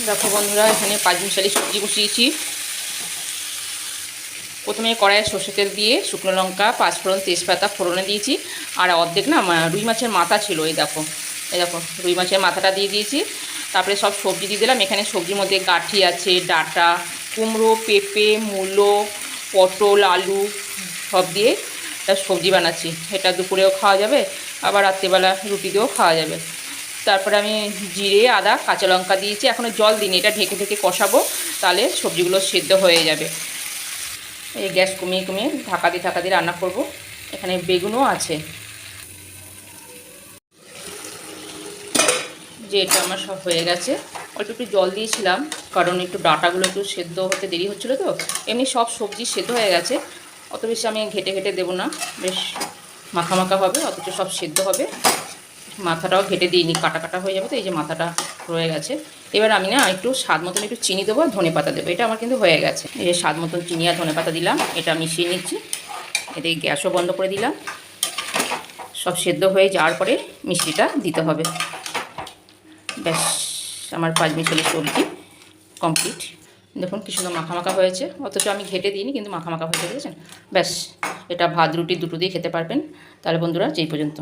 দেখো বন্ধুরা, এখানে পাঁচমিশালি সবজি বসিয়েছি। প্রথমে কড়াইয়ে সর্ষে তেল দিয়ে শুকনো লঙ্কা, পাঁচফোড়ন, তেজপাতা ফোড়নে দিয়েছি। আর অর্ধেক না রুই মাছের মাথা ছিল, এই দেখো রুই মাছের মাথাটা দিয়ে দিয়েছি। তারপরে সব সবজি দিয়ে দিলাম। এখানে সবজির মধ্যে গাঁঠি আছে, ডাঁটা, কুমড়ো, পেঁপে, মূলো, পটল, আলু সব দিয়ে একটা সবজি বানাচ্ছি। এটা দুপুরেও খাওয়া যাবে, আবার রাত্রিবেলা রুটি দিয়েও খাওয়া যাবে। তারপরে আমি জিরে, আদা, কাঁচা লঙ্কা দিয়েছি। এখনও জল দিইনি, এটা ঢেকে ঢেকে কষাবো, তাহলে সবজিগুলো সেদ্ধ হয়ে যাবে। এই গ্যাস কমিয়ে কমিয়ে ঢাকা দিয়ে রান্না করব। এখানে বেগুনও আছে। যে এটা আমার সব হয়ে গেছে। অল্প একটু জল দিয়েছিলাম, কারণ একটু ডাঁটাগুলো একটু সেদ্ধ হতে দেরি হচ্ছিলো তো। এমনি সব সবজি সেদ্ধ হয়ে গেছে, অত বেশি আমি ঘেটে ঘেটে দেবো না, বেশ মাখা মাখা হবে, অথচ সব সেদ্ধ হবে। মাথাটাও ঘেটে দিইনি, কাটা কাটা হয়ে যাবে, তো এই যে মাথাটা রয়ে গেছে। এবার আমি না একটু স্বাদ মতন একটু চিনি দেবো, ধনে পাতা দেবো। এটা আমার কিন্তু হয়ে গেছে। এই যে স্বাদ মতন চিনি আর ধনে পাতা দিলাম, এটা মিশিয়ে নিচ্ছি। এতে গ্যাসও বন্ধ করে দিলাম। সব সেদ্ধ হয়ে যাওয়ার পরে মিষ্টিটা দিতে হবে। ব্যাস, আমার পাঁচমিশালি সবজি কমপ্লিট। দেখুন কি সুন্দর মাখা মাখা হয়েছে, অথচ আমি ঘেটে দিইনি, কিন্তু মাখা মাখা হয়েছে, দেখেছেন? ব্যাস, এটা ভাত রুটি দুটো দিয়ে খেতে পারবেন। তাহলে বন্ধুরা, এই পর্যন্ত।